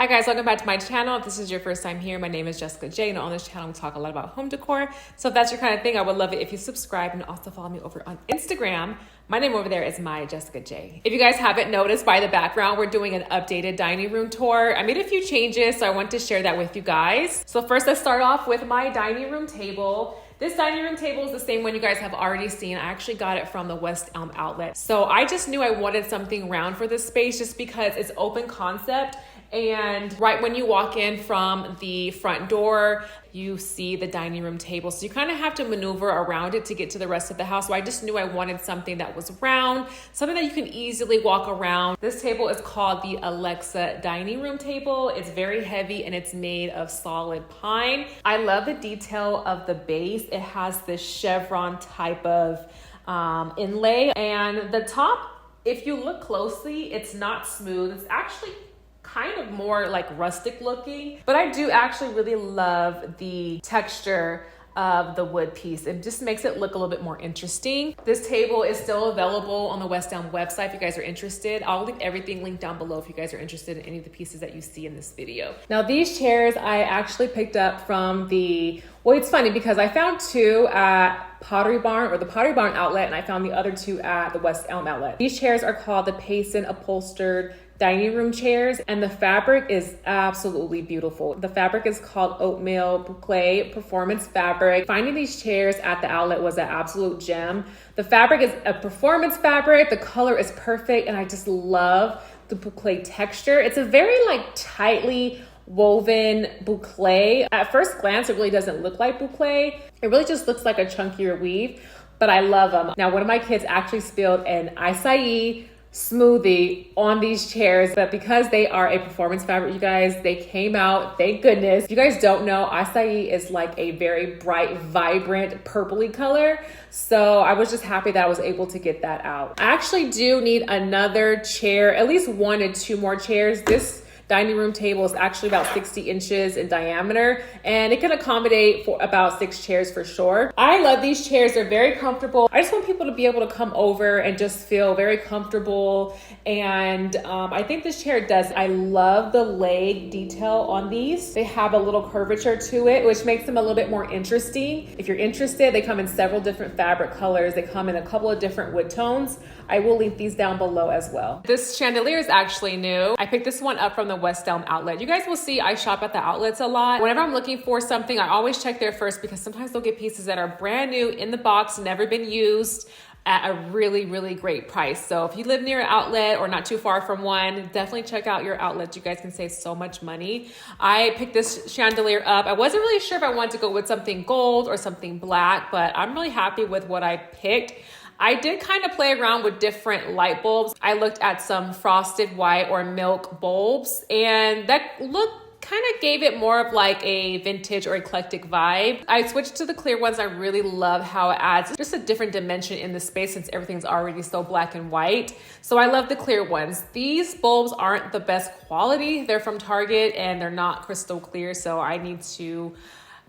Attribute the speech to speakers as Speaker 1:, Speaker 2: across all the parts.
Speaker 1: Hi guys, welcome back to my channel. If this is your first time here, my name is Jessica J, and on this channel we talk a lot about home decor. So if that's your kind of thing, I would love it if you subscribe and also follow me over on Instagram. My name over there is MyJessicaJ. If you guys haven't noticed by the background, we're doing an updated dining room tour. I made a few changes, so I want to share that with you guys. So first, let's start off with my dining room table. This dining room table is the same one you guys have already seen. I actually got it from the West Elm outlet. So I just knew I wanted something round for this space just because it's open concept. And right when you walk in from the front door, you see the dining room table. So you kind of have to maneuver around it to get to the rest of the house. So I just knew I wanted something that was round, something that you can easily walk around. This table is called the Alexa dining room table. It's very heavy and it's made of solid pine. I love the detail of the base. It has this chevron type of inlay, and the top, if you look closely, it's not smooth. It's actually kind of more like rustic looking, but I do actually really love the texture of the wood piece. It just makes it look a little bit more interesting. This table is still available on the West Elm website if you guys are interested. I'll leave everything linked down below if you guys are interested in any of the pieces that you see in this video. Now these chairs I actually picked up from well, it's funny because I found two at Pottery Barn or the Pottery Barn outlet, and I found the other two at the West Elm outlet. These chairs are called the Payson upholstered dining room chairs, and the fabric is absolutely beautiful. The fabric is called oatmeal boucle performance fabric. Finding these chairs at the outlet was an absolute gem. The fabric is a performance fabric. The color is perfect, and I just love the boucle texture. It's a very like tightly woven boucle. At first glance, it really doesn't look like boucle. It really just looks like a chunkier weave, but I love them. Now, one of my kids actually spilled an acai smoothie on these chairs, but because they are a performance fabric, you guys, they came out, thank goodness. If you guys don't know, acai is like a very bright, vibrant, purpley color. So I was just happy that I was able to get that out. I actually do need another chair, at least 1 to 2 more chairs. This dining room table is actually about 60 inches in diameter, and it can accommodate for about 6 chairs for sure. I love these chairs. They're very comfortable. I just want people to be able to come over and just feel very comfortable, and I think this chair does. I love the leg detail on these. They have a little curvature to it, which makes them a little bit more interesting. If you're interested, they come in several different fabric colors. They come in a couple of different wood tones. I will link these down below as well. This chandelier is actually new. I picked this one up from the West Elm outlet. You guys will see I shop at the outlets a lot. Whenever I'm looking for something, I always check there first because sometimes they'll get pieces that are brand new in the box, never been used, at a really, really great price. So if you live near an outlet or not too far from one, definitely check out your outlet. You guys can save so much money. I picked this chandelier up. I wasn't really sure if I wanted to go with something gold or something black, but I'm really happy with what I picked. I did kind of play around with different light bulbs. I looked at some frosted white or milk bulbs, and that look kind of gave it more of like a vintage or eclectic vibe. I switched to the clear ones. I really love how it adds just a different dimension in the space since everything's already so black and white. So I love the clear ones. These bulbs aren't the best quality. They're from Target and they're not crystal clear, so I need to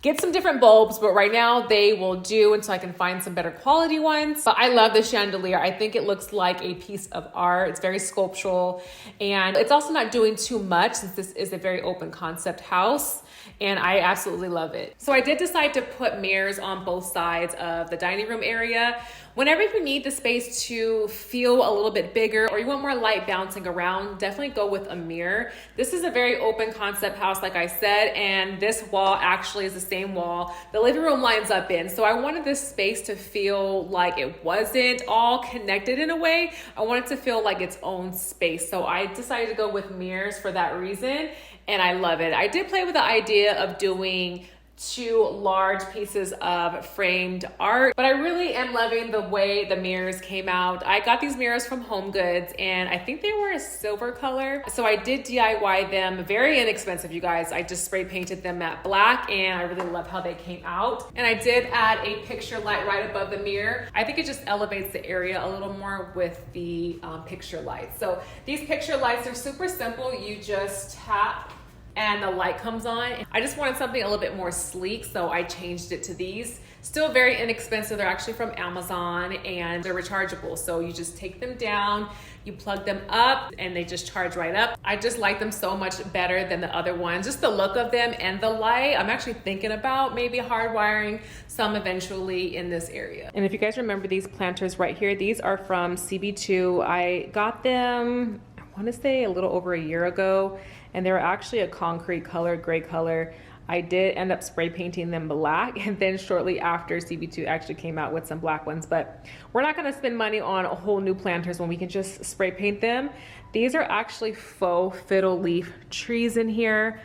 Speaker 1: get some different bulbs, but right now they will do until I can find some better quality ones. But I love the chandelier. I think it looks like a piece of art. It's very sculptural, and it's also not doing too much since this is a very open concept house, and I absolutely love it. So I did decide to put mirrors on both sides of the dining room area. Whenever you need the space to feel a little bit bigger or you want more light bouncing around, definitely go with a mirror. This is a very open concept house, like I said, and this wall actually is the same wall the living room lines up in. So I wanted this space to feel like it wasn't all connected in a way. I wanted to feel like its own space. So I decided to go with mirrors for that reason, and I love it. I did play with the idea of doing 2 large pieces of framed art, but I really am loving the way the mirrors came out. I got these mirrors from HOMEGOODS, and I think they were a silver color. So I did DIY them, very inexpensive, you guys. I just spray painted them matte black, and I really love how they came out. And I did add a picture light right above the mirror. I think it just elevates the area a little more with the picture lights. So these picture lights are super simple. You just tap and the light comes on. I just wanted something a little bit more sleek, so I changed it to these. Still very inexpensive. They're actually from Amazon and they're rechargeable. So you just take them down, you plug them up, and they just charge right up. I just like them so much better than the other ones. Just the look of them and the light. I'm actually thinking about maybe hardwiring some eventually in this area. And if you guys remember these planters right here, these are from CB2. I got them, I want to say a little over a year ago, and they're actually a concrete color, gray color. I did end up spray painting them black, and then shortly after, CB2 actually came out with some black ones, but we're not gonna spend money on a whole new planters when we can just spray paint them. These are actually faux fiddle leaf trees in here.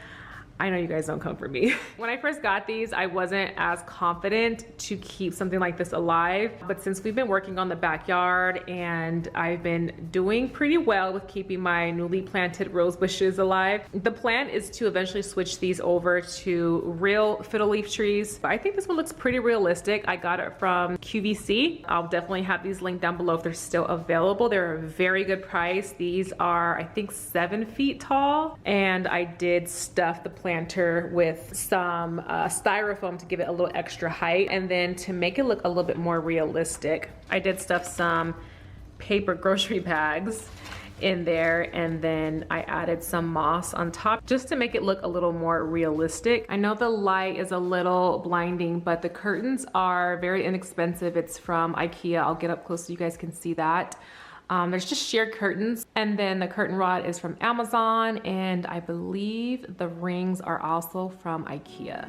Speaker 1: I know you guys don't come for me. When I first got these, I wasn't as confident to keep something like this alive. But since we've been working on the backyard and I've been doing pretty well with keeping my newly planted rose bushes alive, the plan is to eventually switch these over to real fiddle leaf trees. But I think this one looks pretty realistic. I got it from QVC. I'll definitely have these linked down below if they're still available. They're a very good price. These are, I think, 7 feet tall. And I did stuff the planter with some styrofoam to give it a little extra height, and then to make it look a little bit more realistic, I did stuff some paper grocery bags in there, and then I added some moss on top just to make it look a little more realistic. I know the light is a little blinding, but the curtains are very inexpensive. It's from IKEA. I'll get up close so you guys can see that. There's just sheer curtains, and then the curtain rod is from Amazon, and I believe the rings are also from IKEA.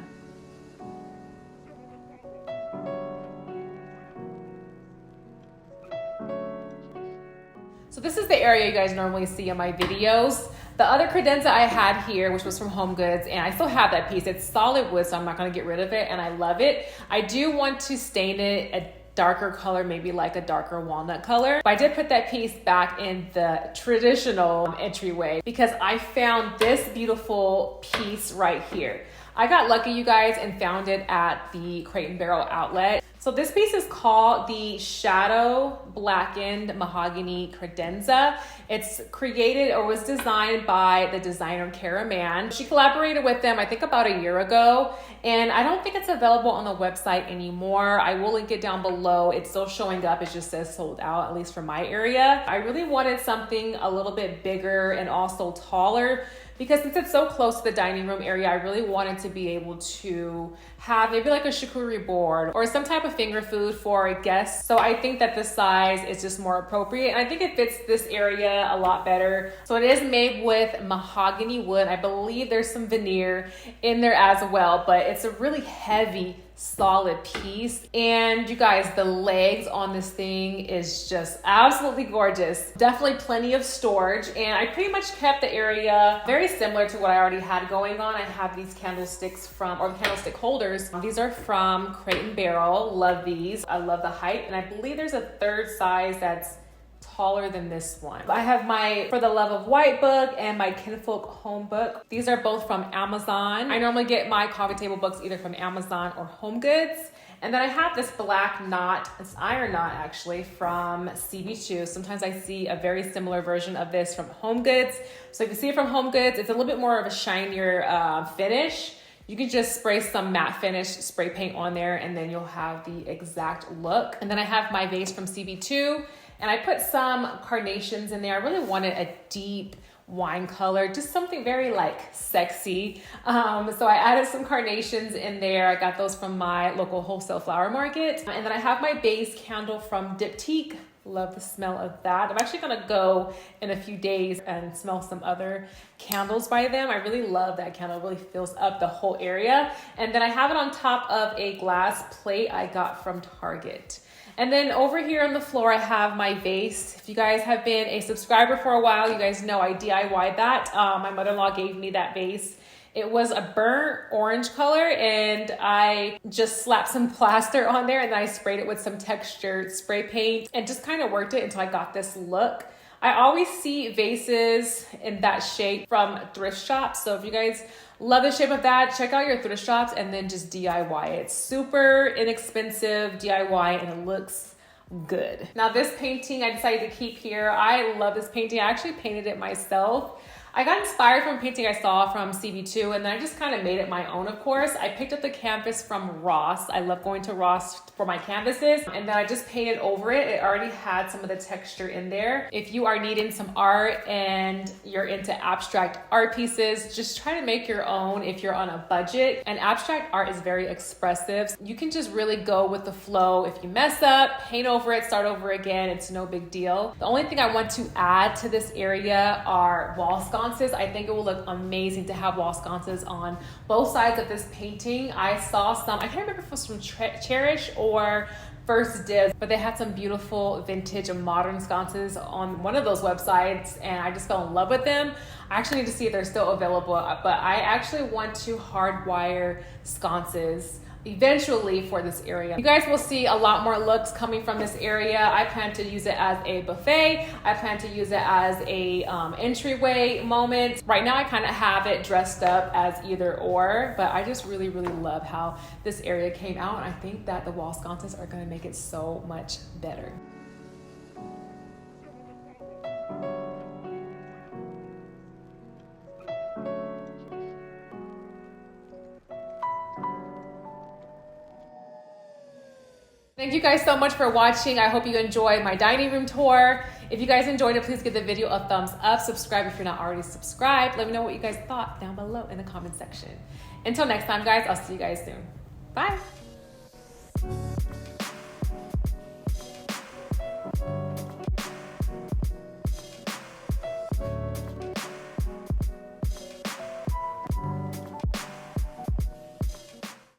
Speaker 1: So this is the area you guys normally see in my videos. The other credenza I had here, which was from HomeGoods, and I still have that piece. It's solid wood, so I'm not gonna get rid of it, and I love it. I do want to stain it a darker color, maybe like a darker walnut color. But I did put that piece back in the traditional entryway because I found this beautiful piece right here. I got lucky, you guys, and found it at the Crate & Barrel outlet. So this piece is called the Shadow Blackened Mahogany Credenza. It's created or was designed by the designer Cara Mann. She collaborated with them, I think, about a year ago, and I don't think it's available on the website anymore. I will link it down below. It's still showing up. It just says sold out, at least for my area. I really wanted something a little bit bigger and also taller, because since it's so close to the dining room area, I really wanted to be able to have maybe like a charcuterie board or some type of finger food for guests. So I think that the size is just more appropriate. And I think it fits this area a lot better. So it is made with mahogany wood. I believe there's some veneer in there as well, but it's a really heavy, solid piece. And you guys, the legs on this thing is just absolutely gorgeous. Definitely plenty of storage, and I pretty much kept the area very similar to what I already had going on. I have these candlesticks from, or candlestick holders. These are from Crate & Barrel. Love these. I love the height, and I believe there's a third size that's taller than this one. I have my For the Love of White book and my Kinfolk Home book. These are both from Amazon. I normally get my coffee table books either from Amazon or HomeGoods. And then I have this black knot, it's iron knot actually, from CB2. Sometimes I see a very similar version of this from HomeGoods. So if you see it from HomeGoods, it's a little bit more of a shinier finish. You can just spray some matte finish spray paint on there, and then you'll have the exact look. And then I have my vase from CB2, and I put some carnations in there. I really wanted a deep wine color, just something very like sexy. So I added some carnations in there. I got those from my local wholesale flower market. And then I have my base candle from Diptyque. Love the smell of that. I'm actually gonna go in a few days and smell some other candles by them. I really love that candle. It really fills up the whole area. And then I have it on top of a glass plate I got from Target. And then over here on the floor, I have my vase. If you guys have been a subscriber for a while, you guys know I DIY'd that. My mother-in-law gave me that vase. It was a burnt orange color, and I just slapped some plaster on there, and then I sprayed it with some textured spray paint and just kind of worked it until I got this look. I always see vases in that shape from thrift shops. So if you guys love the shape of that, check out your thrift shops and then just DIY it. It's super inexpensive DIY, and it looks good. Now this painting I decided to keep here. I love this painting. I actually painted it myself. I got inspired from a painting I saw from CB2, and then I just kind of made it my own, of course. I picked up the canvas from Ross. I love going to Ross for my canvases, and then I just painted over it. It already had some of the texture in there. If you are needing some art and you're into abstract art pieces, just try to make your own if you're on a budget. And abstract art is very expressive. You can just really go with the flow. If you mess up, paint over it, start over again. It's no big deal. The only thing I want to add to this area are wall sconces. I think it will look amazing to have wall sconces on both sides of this painting. I saw some, I can't remember if it was from Cherish or First Dibs, but they had some beautiful vintage and modern sconces on one of those websites, and I just fell in love with them. I actually need to see if they're still available, but I actually want to hardwire sconces eventually for this area. You guys will see a lot more looks coming from this area. I plan to use it as a buffet. I plan to use it as a entryway moment. Right now I kind of have it dressed up as either or, but I just really love how this area came out. I think that the wall sconces are going to make it so much better. Thank you guys so much for watching. I hope you enjoyed my dining room tour. If you guys enjoyed it, please give the video a thumbs up. Subscribe if you're not already subscribed. Let me know what you guys thought down below in the comment section. Until next time, guys, I'll see you guys soon. Bye.